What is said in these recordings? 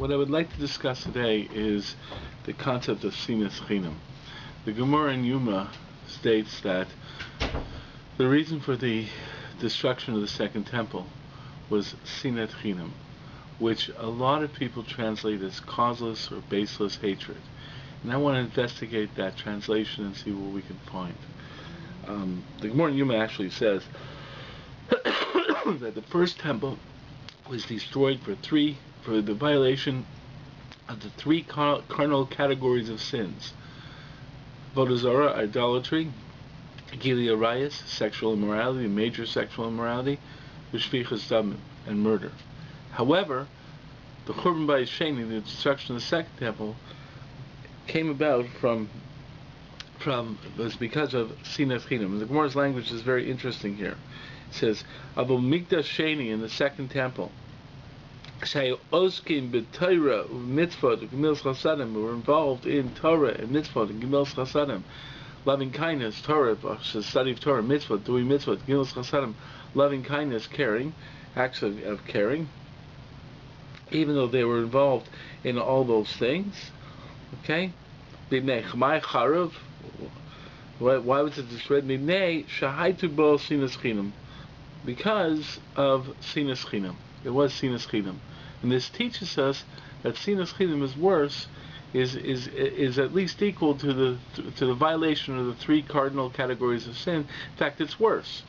What I would like to discuss today is the concept of Sinat Chinam. The Gemara in Yuma states that the reason for the destruction of the Second Temple was Sinat Chinam, which a lot of people translate as causeless or baseless hatred. And I want to investigate that translation and see what we can find. The Gemara in Yuma actually says that the first temple was destroyed for the violation of the three carnal categories of sins: Avodah Zarah, idolatry; Gili Arayas, sexual immorality, major sexual immorality; V'shvichas Damim, and murder. However, the Churban Bayis Sheni, the destruction of the Second Temple, came about was because of Sinat Chinam. The Gemara's language is very interesting here. It says, Avo Mikdash Sheni, in the Second Temple, Shay Oskim b'Torah u'mitzvot u'gemilas chasadim, who were involved in Torah and mitzvot and gemilas chasadim, loving kindness, Torah, study of Torah, mitzvot, doing mitzvot, gemilas chasadim, loving kindness, caring, acts of caring. Even though they were involved in all those things, okay? B'nei chmai charav. Why was it destroyed? B'nei shahaitu bo sinas chinam, because of sinas chinam. It was sinas chinam. And this teaches us that sinas chinam is worse, is at least equal to the violation of the three cardinal categories of sin. In fact, it's worse,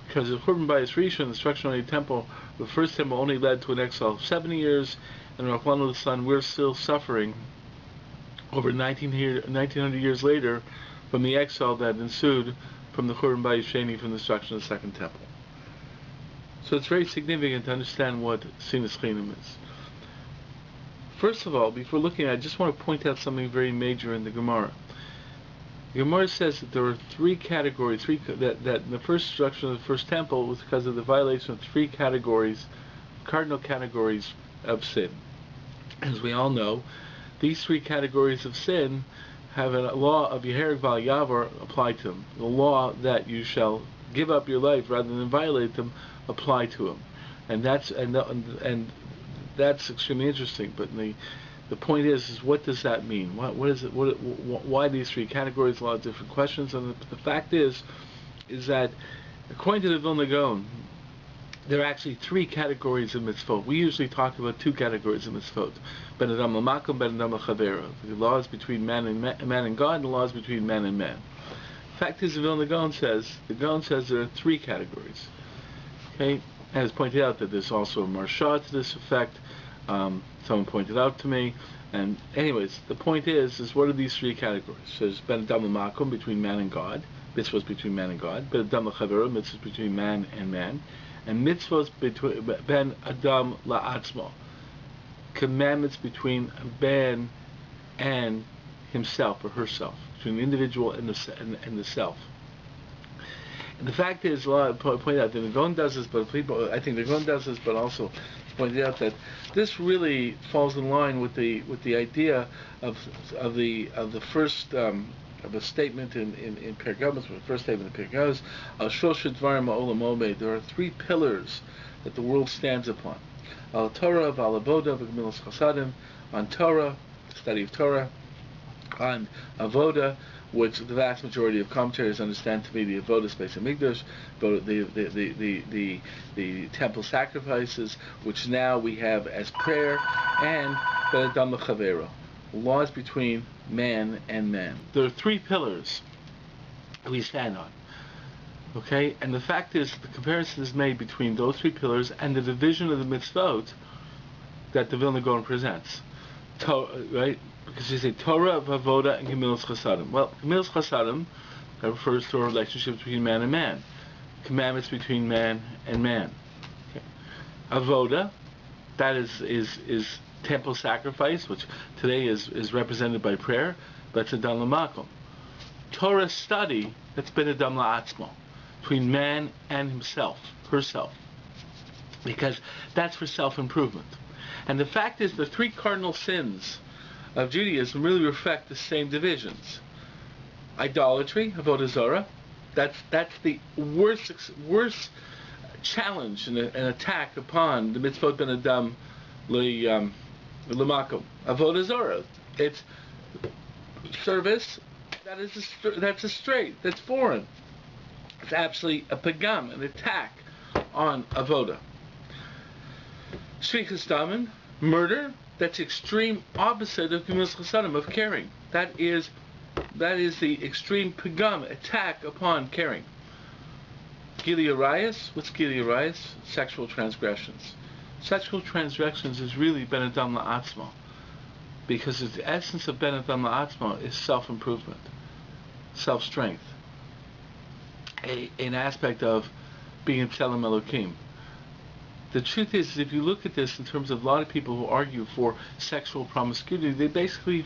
because the Churban Bayis Rishon, the destruction of the temple, the first temple only led to an exile of 70 years, and Rahman Son, we're still suffering over 1900 years later from the exile that ensued from the Churban Bayis Sheni, from the destruction of the Second Temple. So it's very significant to understand what Sinat Chinam is. First of all, before looking at it, I just want to point out something very major in the Gemara. The Gemara says that there were three categories, that in the first destruction of the first temple was because of the violation of three categories, cardinal categories of sin. As we all know, these three categories of sin have a law of Yehereg Val Yavar applied to them. The law that you shall give up your life rather than violate them apply to them, and that's extremely interesting. But the point is what does that mean? What is it? Why these three categories? A lot of different questions. And the fact is that according to the Vilna Gaon, there are actually three categories of mitzvot. We usually talk about two categories of mitzvot: Ben Adam L'Makom, Ben Adam L'Chavero. The laws between man and God, and the laws between man and man. The fact is, the Vilna Gaon says there are three categories. Okay, and it's pointed out that there's also a marsha to this effect. Someone pointed out to me. And anyways, the point is what are these three categories? So there's Ben Adam L'Makom, between man and God, mitzvahs between man and God; Ben Adam L'Chavero, mitzvahs between man and man; and mitzvahs between Ben Adam La'atzmo, commandments between Ben and himself or herself, between the individual and the self. And the fact is, a lot of point out that the Gaon does this, but I think the Gaon does this, but also pointed out that this really falls in line with the idea of the first of a statement in Pergamos, the first statement in Pergamos, Al Shlosh Dvarim Ha'olam Omed. There are three pillars that the world stands upon: Al Torah, Val Avoda, V'gemilas Chasadim. On Torah, study of Torah; on Avoda, which the vast majority of commentators understand to be the Avodah Space of Mikdash, the temple sacrifices, which now we have as prayer; and Ben Adam L'Chavero, laws between man and man. There are three pillars we stand on. Okay, and the fact is, the comparison is made between those three pillars and the division of the mitzvot that the Vilna Gaon presents. Right? Because you say Torah, Avoda, and Gemilas Chasadim. Well, Gemilas Chasadim, that refers to a relationship between man and man. Commandments between man and man. Okay. Avoda, that is temple sacrifice, which today is represented by prayer, but it's Adam L'Makom. Torah study, that's Ben Adam La'atzmo, between man and himself, herself, because that's for self-improvement. And the fact is, the three cardinal sins of Judaism really reflect the same divisions. Idolatry, Avodah Zarah, that's the worst challenge and an attack upon the mitzvot ben Adam L'makom. Avodah Zarah. It's service that's a straight, that's foreign. It's actually a pagam, an attack on avoda. Shvichas damim, murder. That's extreme opposite of gemilas chasadim, of caring. That is the extreme pagam, attack upon caring. Gili arayas. What's gili arayas? Sexual transgressions. Sexual transgressions is really ben adam la'atzmo, because the essence of ben adam la'atzmo is self-improvement, self-strength, an aspect of being Tzelem Elokim. The truth is, if you look at this in terms of a lot of people who argue for sexual promiscuity, they basically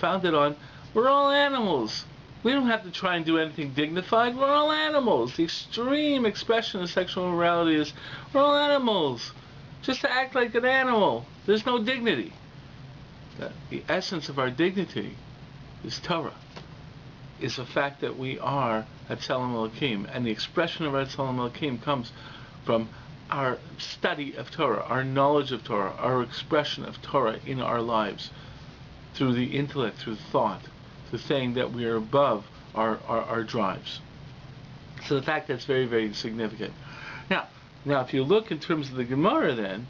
found it on, we're all animals. We don't have to try and do anything dignified. We're all animals. The extreme expression of sexual morality is, we're all animals. Just to act like an animal. There's no dignity. The essence of our dignity is Torah, is the fact that we are Tzelem Elokim, and the expression of our Tzelem Elokim comes from our study of Torah, our knowledge of Torah, our expression of Torah in our lives, through the intellect, through thought, through saying that we are above our drives. So the fact that's very, very significant. Now, if you look in terms of the Gemara, then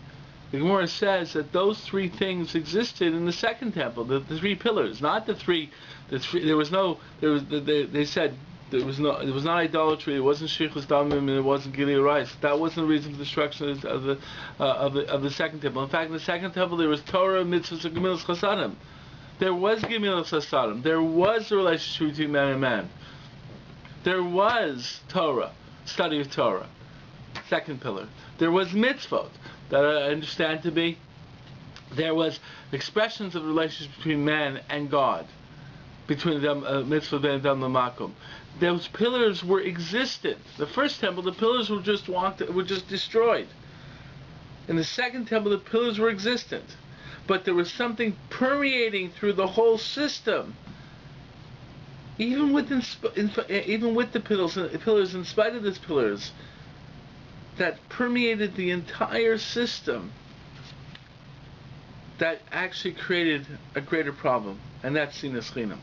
the Gemara says that those three things existed in the second temple, the three pillars, not the three. There was no. They said it was not idolatry. It wasn't shvichas damim, and it wasn't gili arayos. That wasn't the reason for the destruction of the second temple. In fact, in the second temple there was Torah, mitzvahs, and gemilas chasadim. There was gemilas chasadim. There was the relationship between man and man. There was Torah, study of Torah. Second pillar. There was mitzvot, that I understand to be. There was expressions of the relationship between man and God, between them, mitzvah ben adam l'makom. Those pillars were existent. The first temple, the pillars were just destroyed. In the second temple, the pillars were existent, but there was something permeating through the whole system. Even with the pillars, in spite of these pillars, that permeated the entire system, that actually created a greater problem, and that's Sinat Chinam.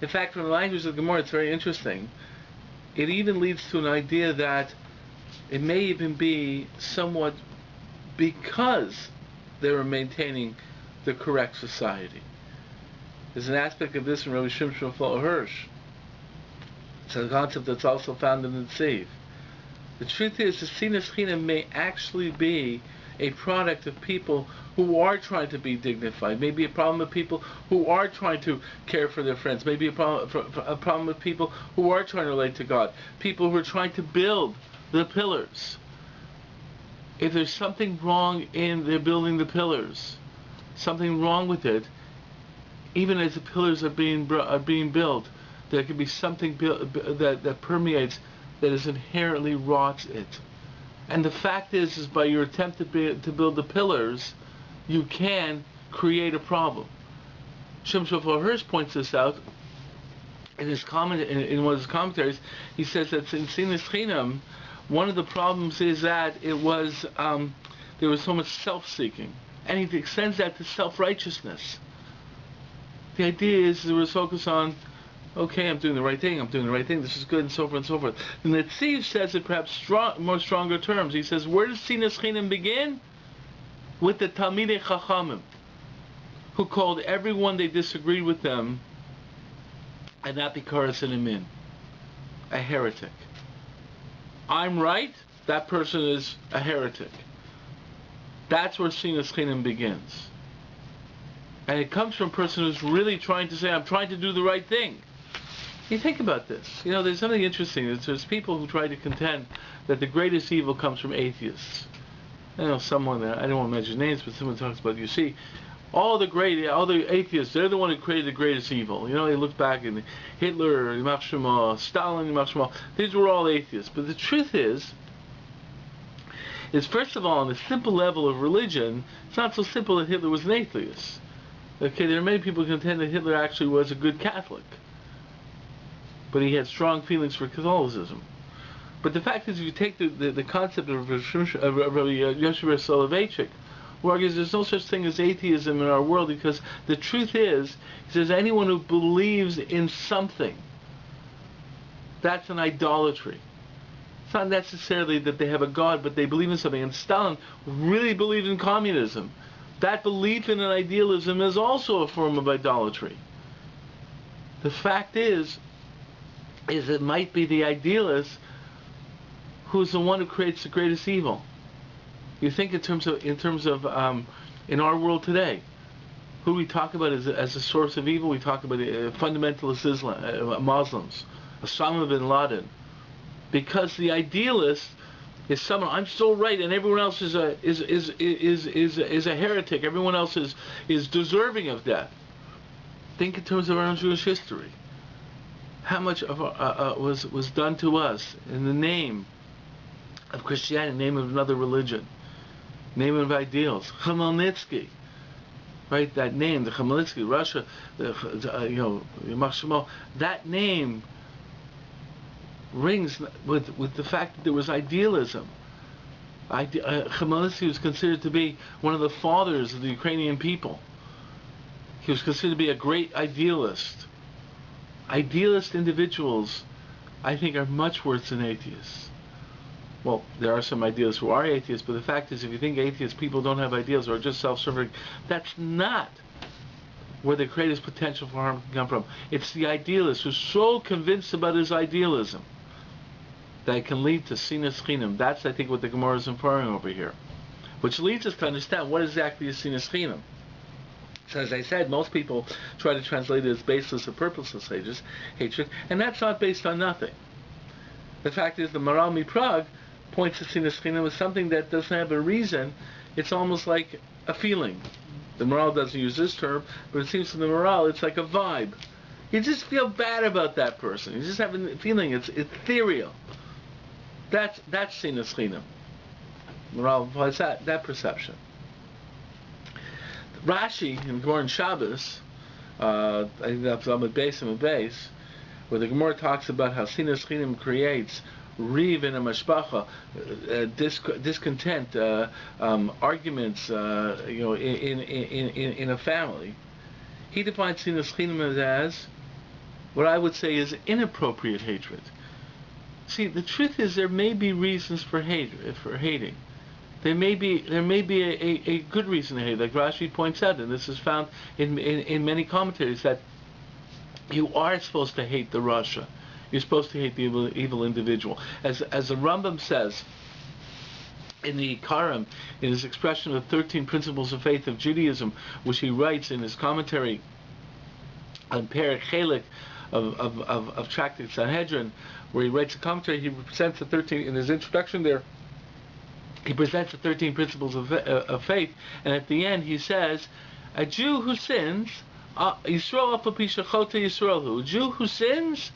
In fact, from the language of the Gemara, it's very interesting. It even leads to an idea that it may even be somewhat because they were maintaining the correct society. There's an aspect of this in Rabbi Shimshon Hirsch. It's a concept that's also found in the Tziv. The truth is, the Sinat Chinam may actually be a product of people who are trying to be dignified. Maybe a problem of people who are trying to care for their friends. Maybe a problem of people who are trying to relate to God. People who are trying to build the pillars. If there's something wrong in their building the pillars, something wrong with it, even as the pillars are being built, there could be something that permeates, that is inherently rots it. And the fact is by your attempt to build the pillars, you can create a problem. Shimshon Hirsch points this out in his in one of his commentaries. He says that in Sinat Chinam, one of the problems is that it was there was so much self-seeking, and he extends that to self-righteousness. The idea is there was focus on, okay, I'm doing the right thing, this is good, and so forth and so forth. And the Tziv says it perhaps more stronger terms. He says, where does Sinat Chinam begin? With the Talmidei Chachamim, who called everyone they disagreed with them an apikaras and a min, a heretic. I'm right, that person is a heretic. That's where Sinat Chinam begins. And it comes from a person who's really trying to say, I'm trying to do the right thing. You think about this. You know, there's something interesting. There's people who try to contend that the greatest evil comes from atheists. I know someone there, I don't want to mention names, but someone talks about, you see, all the atheists, they're the one who created the greatest evil. You know, they look back and Hitler, Yimach Shema, Stalin, Yimach Shema, these were all atheists. But the truth is first of all, on the simple level of religion, it's not so simple that Hitler was an atheist. Okay, there are many people who contend that Hitler actually was a good Catholic, but he had strong feelings for Catholicism. But the fact is, if you take the concept of Rabbi Yosef Soloveitchik, who argues there's no such thing as atheism in our world, because the truth is, he says, anyone who believes in something, that's an idolatry. It's not necessarily that they have a God, but they believe in something. And Stalin really believed in communism. That belief in an idealism is also a form of idolatry. The fact is it might be the idealist who's the one who creates the greatest evil. You think in terms of in our world today, who we talk about as a source of evil? We talk about fundamentalist Islam, Muslims, Osama bin Laden, because the idealist is someone, I'm so right, and everyone else is a heretic. Everyone else is deserving of death. Think in terms of our own Jewish history. How much of was done to us in the name of Christianity, in the name of another religion, name of ideals. Khmelnytsky, right? That name, the Khmelnytsky, Russia, that name rings with the fact that there was idealism. Khmelnytsky was considered to be one of the fathers of the Ukrainian people. He was considered to be a great idealist. Idealist individuals, I think, are much worse than atheists. Well, there are some idealists who are atheists, but the fact is, if you think atheist people don't have ideals or are just self-serving, that's not where the greatest potential for harm can come from. It's the idealist who's so convinced about his idealism that it can lead to Sinat Chinam. That's, I think, what the Gemara is inferring over here. Which leads us to understand what exactly is Sinat Chinam. So as I said, most people try to translate it as baseless or purposeless hatred, and that's not based on nothing. The fact is, the Maral Prague points to Sinat Chinam as something that doesn't have a reason. It's almost like a feeling. The Maral doesn't use this term, but it seems to the Maral it's like a vibe. You just feel bad about that person. You just have a feeling. It's ethereal. That's Sinat Chinam. Maral implies that perception. Rashi in Gemara and Shabbos, I think that's Amud Beis and Beis, where the Gemara talks about how Sinat Chinam creates riv in a mashpacha, discontent, arguments, in a family. He defines Sinat Chinam as what I would say is inappropriate hatred. See, the truth is there may be reasons for hating. There may be a good reason to hate, like Rashi points out, and this is found in many commentaries, that you are supposed to hate the Rasha. You're supposed to hate the evil individual. As the Rambam says in the Karam, in his expression of 13 principles of faith of Judaism, which he writes in his commentary on Perek Chelik of Tractate Sanhedrin, where he writes a commentary, he presents the 13, in his introduction there, he presents the 13 principles of faith, and at the end he says, a Jew who sins, Yisrael Apapisha Yisrael, a Jew who sins,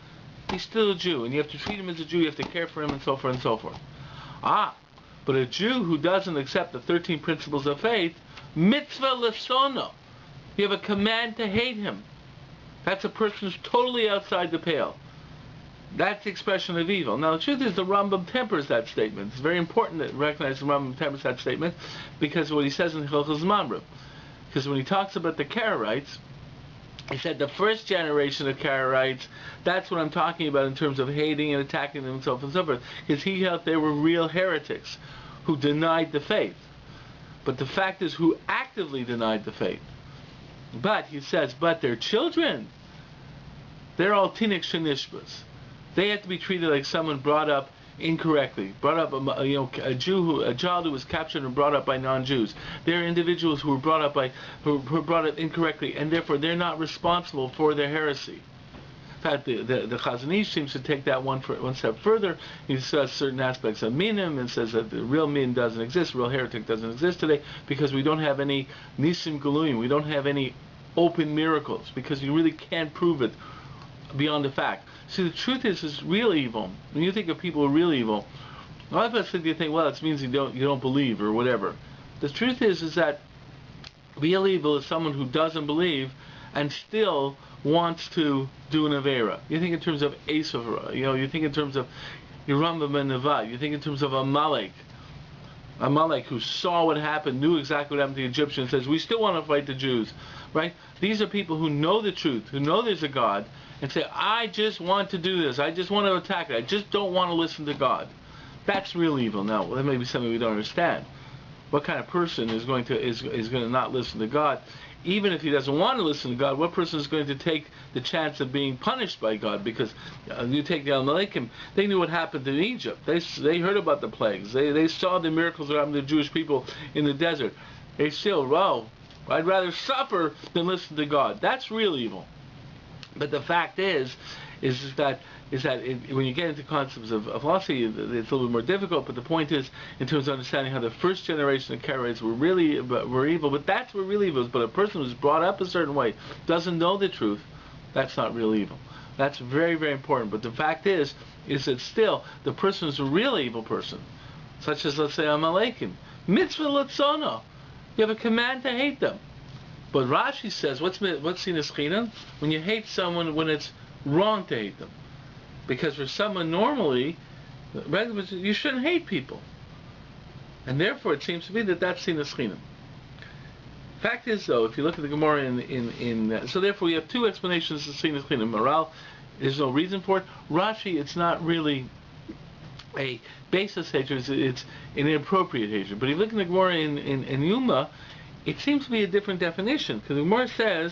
he's still a Jew, and you have to treat him as a Jew, you have to care for him, and so forth and so forth. But a Jew who doesn't accept the 13 principles of faith, mitzvah lesono, you have a command to hate him. That's a person who's totally outside the pale. That's the expression of evil. Now, the truth is the Rambam tempers that statement. It's very important to recognize the Rambam tempers that statement, because of what he says in Hilchos Mamre. Because when he talks about the Karaites, he said the first generation of Karaites, that's what I'm talking about in terms of hating and attacking them and so forth. Because he felt they were real heretics who denied the faith. But the fact is, who actively denied the faith. But, he says, but their children, they're all tinik shenishbas. They have to be treated like someone brought up incorrectly, brought up a child who was captured and brought up by non-Jews. They're individuals who were brought up incorrectly, and therefore they're not responsible for their heresy. In fact, the Chazon Ish seems to take that one step further. He says certain aspects of minim and says that the real min doesn't exist, real heretic doesn't exist today, because we don't have any nisim galuyim, we don't have any open miracles, because you really can't prove it beyond the fact. See, the truth is real evil. When you think of people who are real evil, a lot of us think well, it means you don't believe or whatever. The truth is that real evil is someone who doesn't believe and still wants to do an avera. You think in terms of Esav, you think in terms of Yerambam and Nevad, you think in terms of Amalek. Amalek, who saw what happened, knew exactly what happened to the Egyptians, says, we still want to fight the Jews, right? These are people who know the truth, who know there's a God, and say, I just want to do this, I just want to attack it, I just don't want to listen to God. That's real evil. Now, that may be something we don't understand. What kind of person is going to not listen to God? Even if he doesn't want to listen to God, what person is going to take the chance of being punished by God? Because you take the Amalekim, they knew what happened in Egypt. They heard about the plagues. They saw the miracles that happened to the Jewish people in the desert. They still, well, I'd rather suffer than listen to God. That's real evil. But the fact is that when you get into concepts of philosophy, it's a little bit more difficult. But the point is, in terms of understanding how the first generation of Karaites were evil, but that's what real evil is. But a person who's brought up a certain way, doesn't know the truth, that's not real evil. That's very, very important. But the fact is that still the person is a real evil person, such as, let's say, Amalekim. Mitzvah Latzono. You have a command to hate them. But Rashi says, what's Sinat Chinam? When you hate someone when it's wrong to hate them. Because for someone normally, you shouldn't hate people. And therefore it seems to me that's Sinat Chinam. Fact is, though, if you look at the Gemara so therefore we have two explanations of Sinat Chinam. Moral, there's no reason for it. Rashi, it's not really a baseless hatred, it's an inappropriate hatred. But if you look at the Gemara in Yuma, it seems to be a different definition. Because the Gemara says,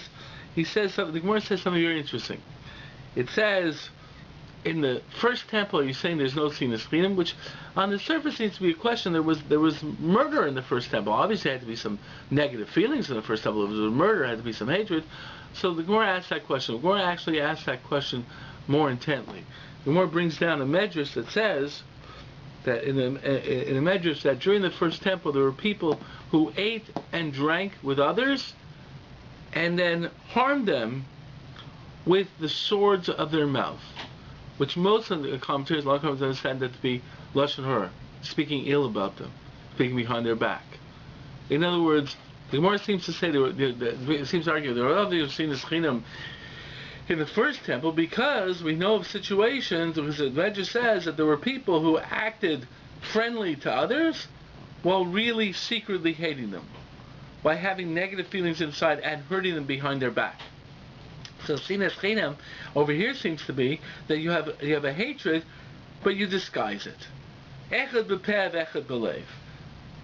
the Gemara says something very interesting. It says, in the first temple, you're saying there's no Sinat Chinam, which on the surface seems to be a question. There was murder in the first temple. Obviously, there had to be some negative feelings in the first temple. If there was a murder, there had to be some hatred. So the Gemara asked that question. The Gemara actually asked that question more intently. The Gemara brings down a medrash that says that in a medrash that during the first temple there were people who ate and drank with others and then harmed them with the swords of their mouth, which most of the commentators, a lot of commentators understand that to be lashon hara, speaking ill about them, speaking behind their back. In other words, the Gemara seems to say it seems to argue there are other Sinat Chinam in the first temple because we know of situations, because the Medrash says that there were people who acted friendly to others while really secretly hating them, by having negative feelings inside and hurting them behind their back. So Sinat Chinam over here seems to be that you have a hatred, but you disguise it. Echad b'peh, echad b'lev.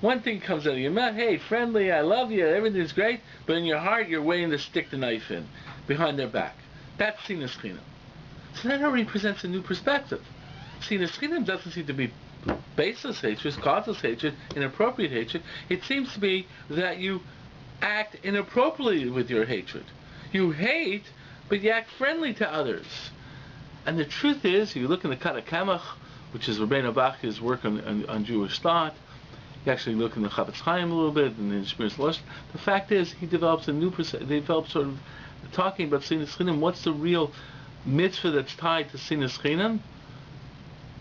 One thing comes out of your mouth, hey, friendly, I love you, everything's great, but in your heart you're waiting to stick the knife in, behind their back. That's Sinat Chinam. So that already presents a new perspective. Sinat Chinam doesn't seem to be baseless hatred, causeless hatred, inappropriate hatred. It seems to be that you act inappropriately with your hatred. You hate, but you act friendly to others. And the truth is, you look in the Katakamach, which is Rabbi Bach's work on Jewish thought. You actually look in the Chavetz Chaim a little bit, and in Shmir's Lush. The fact is, he develops sort of talking about Sinat Chinam. What's the real mitzvah that's tied to Sinat Chinam?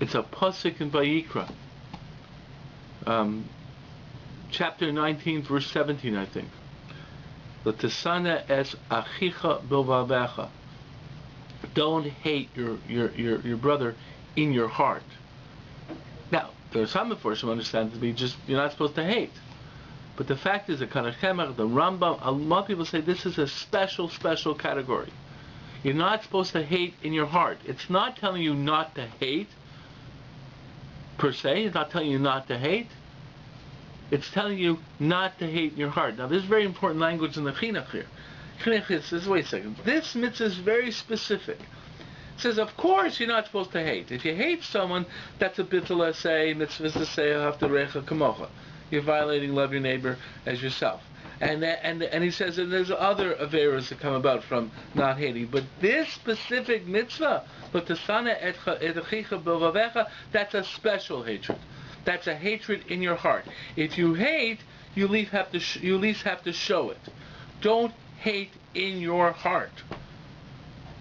It's a pasuk in Vayikra, chapter 19, verse 17, I think. L'tisana es achicha bilvavecha. Don't hate your brother in your heart. Now, there are some Meforshim understand to be just you're not supposed to hate. But the fact is, the Kanachemach, the Rambam, a lot of people say this is a special category. You're not supposed to hate in your heart. It's not telling you not to hate, per se. It's not telling you not to hate. It's telling you not to hate in your heart. Now, there's very important language in the Chinuch here. Chinuch says, wait a second. This mitzvah is very specific. It says, of course, you're not supposed to hate. If you hate someone, that's a bittul say, mitzvah to say, haftarecha kamocha. You're violating love your neighbor as yourself. And he says that there's other averas that come about from not hating. But this specific mitzvah, that's a special hatred. That's a hatred in your heart. If you hate, you at least have to show it. Don't hate in your heart.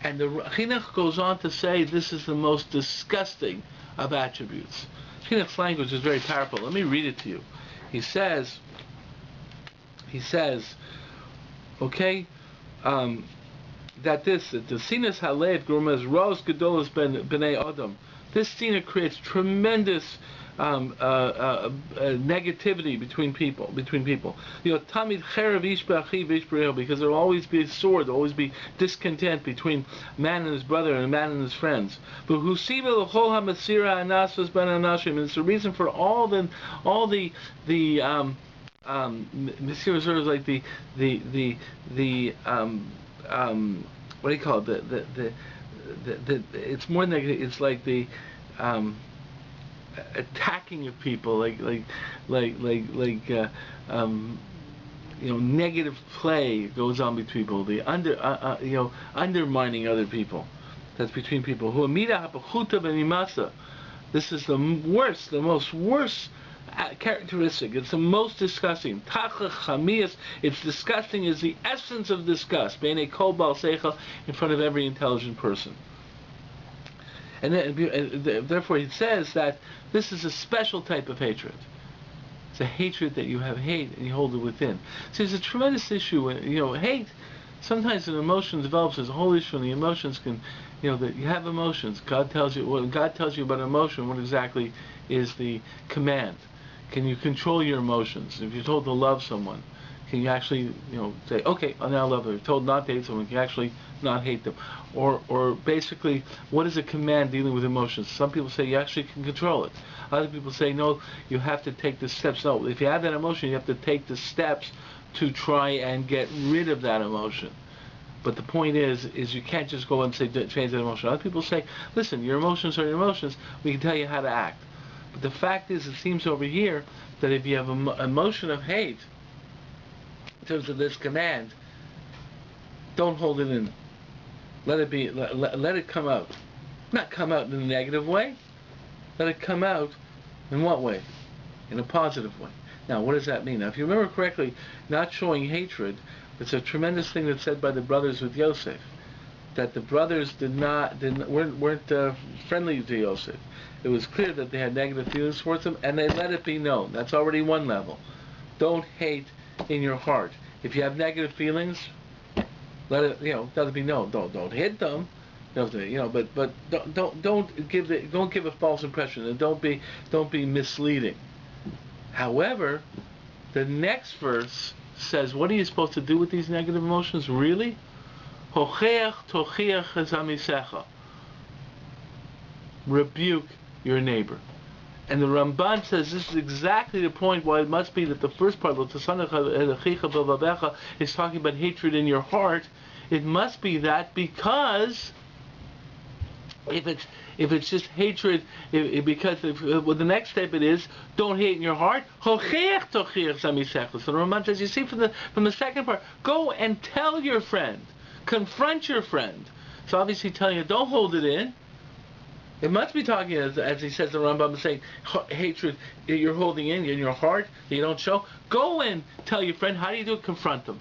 And the Chinuch goes on to say this is the most disgusting of attributes. Chinuch's language is very powerful. Let me read it to you. He says, okay, that the sinas halev grumas ros gedolos b'nei adam This scene creates tremendous negativity between people. Tamid cherev ish b'achiv ish b'reho, because there will always be a sword, there will always be discontent between man and his brother and man and his friends. But husiva l'chol hamasira anasvas ben anashim, and it's the reason for all the Masira is like the what do you call it? The it's more negative. It's like the attacking of people, negative play goes on between people. The undermining other people. That's between people. Who amida hapachuta benimasa. This is the worst, the most worst characteristic. It's the most disgusting. Tachach chamias. It's disgusting. Is the essence of disgust. Beinei kol bal seichel, in front of every intelligent person. And therefore, he says that this is a special type of hatred. It's a hatred that you have hate and you hold it within. So there's a tremendous issue when hate. Sometimes an emotion develops as a whole issue, and the emotions can, that you have emotions. God tells you about emotion. What exactly is the command? Can you control your emotions? If you're told to love someone, can you actually, say, okay, I now love them? If you're told not to hate someone, can you actually not hate them? Or basically, what is a command dealing with emotions? Some people say you actually can control it. Other people say, no, you have to take the steps. No, if you have that emotion, you have to take the steps to try and get rid of that emotion. But the point is you can't just go and say, change that emotion. Other people say, listen, your emotions are your emotions. We can tell you how to act. But the fact is, it seems over here that if you have an emotion of hate, in terms of this command, don't hold it in. Let it be. Let it come out. Not come out in a negative way. Let it come out in what way? In a positive way. Now, what does that mean? Now, if you remember correctly, not showing hatred, it's a tremendous thing that's said by the brothers with Yosef, that the brothers weren't friendly to Yosef. It was clear that they had negative feelings towards him, and they let it be known. That's already one level. Don't hate in your heart. If you have negative feelings, let it be known. Don't hit them. But don't give a false impression, and don't be misleading. However, the next verse says, what are you supposed to do with these negative emotions? Really? Hocheach tochiach chazamisecha. Rebuke your neighbor. And the Ramban says this is exactly the point why it must be that the first part is talking about hatred in your heart. It must be that, because if it's just hatred, because the next step it is, don't hate in your heart. So the Ramban says, you see, from the second part, go and tell your friend, confront your friend. So obviously telling you, don't hold it in. It must be talking, as he says, the Rambam is saying, hatred you're holding in your heart that you don't show. Go and tell your friend. How do you do it? Confront them.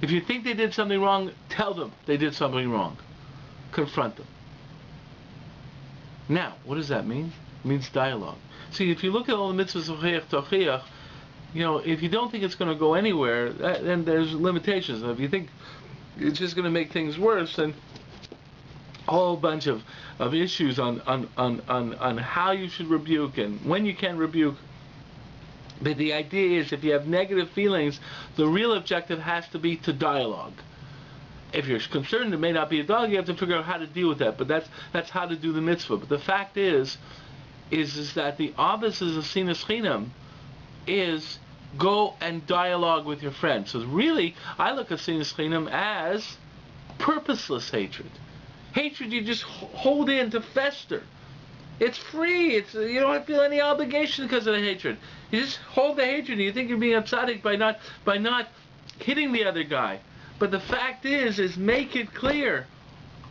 If you think they did something wrong, tell them they did something wrong. Confront them. Now, what does that mean? It means dialogue. See, if you look at all the mitzvahs of Hecht Tochiach, if you don't think it's going to go anywhere, then there's limitations. If you think it's just going to make things worse, then a whole bunch of issues on how you should rebuke and when you can rebuke. But the idea is, if you have negative feelings, the real objective has to be to dialogue. If you're concerned it may not be a dialogue, you have to figure out how to deal with that. But that's how to do the mitzvah. But the fact is that the opposite of Sinat Chinam is go and dialogue with your friends. So really, I look at Sinat Chinam as purposeless hatred. Hatred you just hold in to fester. It's free. You don't feel any obligation because of the hatred. You just hold the hatred, and you think you're being tzaddik by not hitting the other guy. But the fact is make it clear.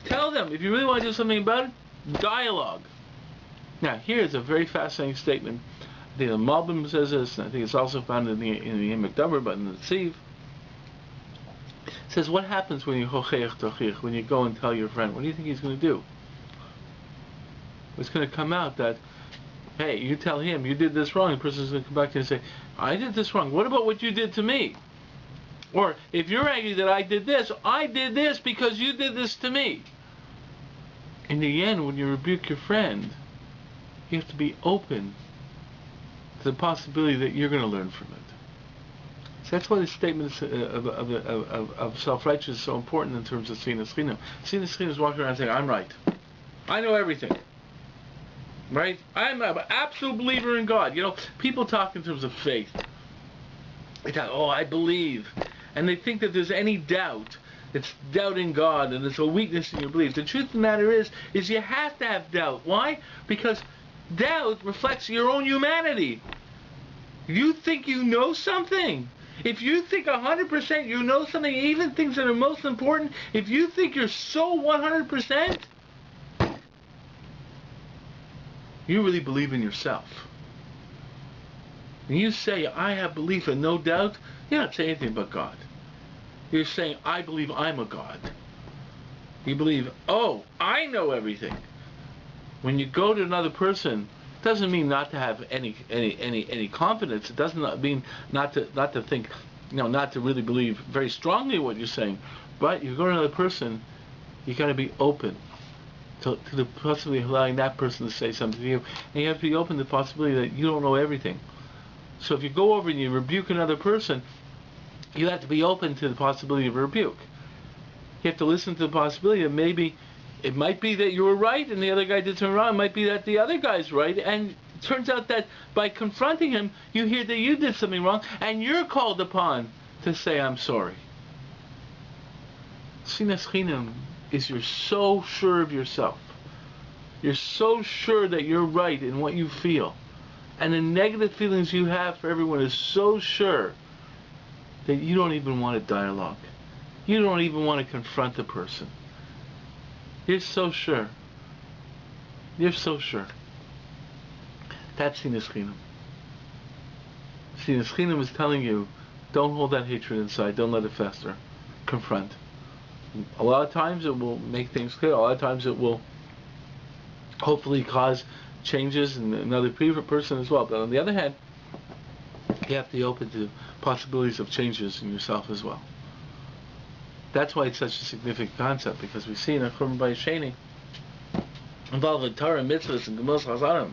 Tell them, if you really want to do something about it, dialogue. Now, here's a very fascinating statement. I think the Malbim says this, and I think it's also found in the Mikdaber, but in the Tziv. It says, what happens when you hocheach tochiach, when you go and tell your friend? What do you think he's going to do? It's going to come out that, hey, you tell him you did this wrong. The person's going to come back to you and say, I did this wrong. What about what you did to me? Or if you're angry that I did this because you did this to me. in the end, when you rebuke your friend, you have to be open to the possibility that you're going to learn from it. So that's why the statement of self-righteousness is so important in terms of Sinat Chinam. Sinat Chinam is walking around saying, I'm right. I know everything. Right? I'm an absolute believer in God. You know, people talk in terms of faith. They talk, oh, I believe. And they think that there's any doubt. It's doubting God, and it's a weakness in your belief. The truth of the matter is you have to have doubt. Why? Because doubt reflects your own humanity. You think you know something. If you think 100% you know something, even things that are most important, if you think you're so 100%, you really believe in yourself. When you say, I have belief and no doubt, you're not saying anything but God. You're saying, I believe I'm a God. You believe, oh, I know everything. When you go to another person, it doesn't mean not to have any confidence. It doesn't mean not to think, not to really believe very strongly what you're saying. But you go to another person, you got to be open to the possibility of allowing that person to say something to you, and you have to be open to the possibility that you don't know everything. So if you go over and you rebuke another person, you have to be open to the possibility of a rebuke. You have to listen to the possibility that maybe it might be that you were right and the other guy did something wrong. It might be that the other guy's right, and it turns out that by confronting him, you hear that you did something wrong, and you're called upon to say, I'm sorry. Sinat Chinam is you're so sure of yourself. You're so sure that you're right in what you feel. And the negative feelings you have for everyone is so sure that you don't even want a dialogue. You don't even want to confront the person. You're so sure. You're so sure. That's Sinat Chinam. Sinat Chinam is telling you, don't hold that hatred inside. Don't let it fester. Confront. A lot of times it will make things clear. A lot of times it will hopefully cause changes in another person as well. But on the other hand, you have to be open to possibilities of changes in yourself as well. That's why it's such a significant concept, because we see in Churban Bayis Sheni involving Torah, mitzvahs, and Gemilas Chasadim.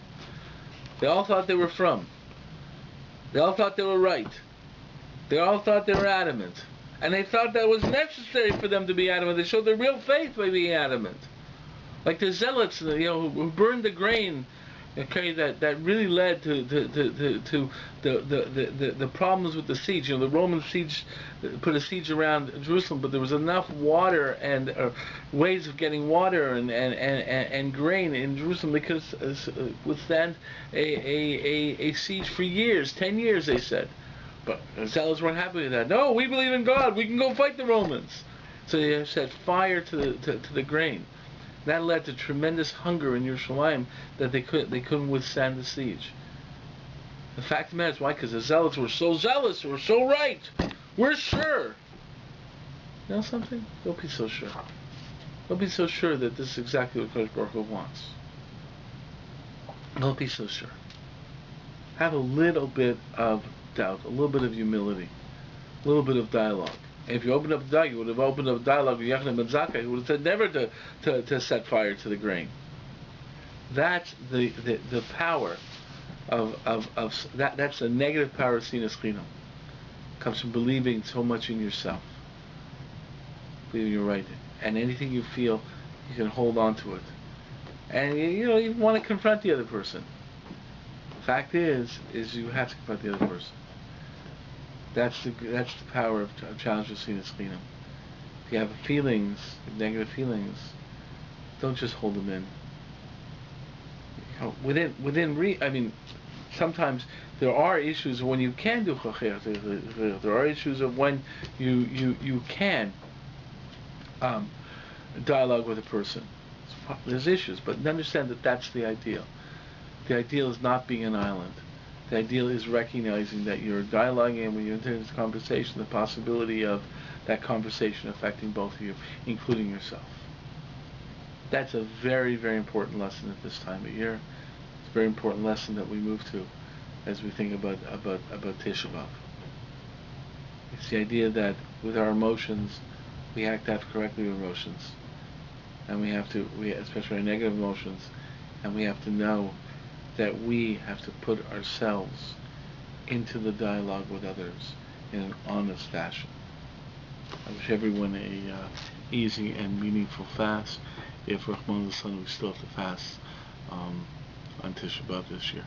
They all thought they were from. They all thought they were right. They all thought they were adamant. And they thought that was necessary for them to be adamant. They showed their real faith by being adamant. Like the zealots, who burned the grain, okay, that really led to the problems with the siege. The Roman siege put a siege around Jerusalem, but there was enough water and ways of getting water and grain in Jerusalem that could withstand a siege for years, 10 years, they said. But the zealots weren't happy with that. No, we believe in God. We can go fight the Romans. So they set fire to the grain. That led to tremendous hunger in Yerushalayim that they couldn't withstand the siege. The fact of the matter is, why? Because the zealots were so zealous, were so right. We're sure. You know something? Don't be so sure. Don't be so sure that this is exactly what Kodesh Baruch Hu wants. Don't be so sure. Have a little bit of doubt, a little bit of humility, a little bit of dialogue. And if you opened up the dialogue, you would have opened up dialogue with Yochanan ben Zakkai, who would have said never to set fire to the grain. That's the power of that. That's the negative power of Sinat Chinam. Comes from believing so much in yourself, believing you're right, and anything you feel, you can hold on to it, and you want to confront the other person. Fact is you have to confront the other person. That's the power of challenging Sinat Chinam. If you have feelings, negative feelings, don't just hold them in. Sometimes there are issues when you can do chachir. There are issues of when you can dialogue with a person. There's issues, but understand that that's the ideal. The ideal is not being an island. The ideal is recognizing that you're dialoguing, and when you're into this conversation, the possibility of that conversation affecting both of you, including yourself. That's a very, very important lesson at this time of year. It's a very important lesson that we move to as we think about Tisha B'Av. It's the idea that with our emotions, we act out correctly with emotions. and especially our negative emotions, and we have to know that we have to put ourselves into the dialogue with others in an honest fashion. I wish everyone a easy and meaningful fast. If Rahman we still have to fast on Tisha B'Av this year.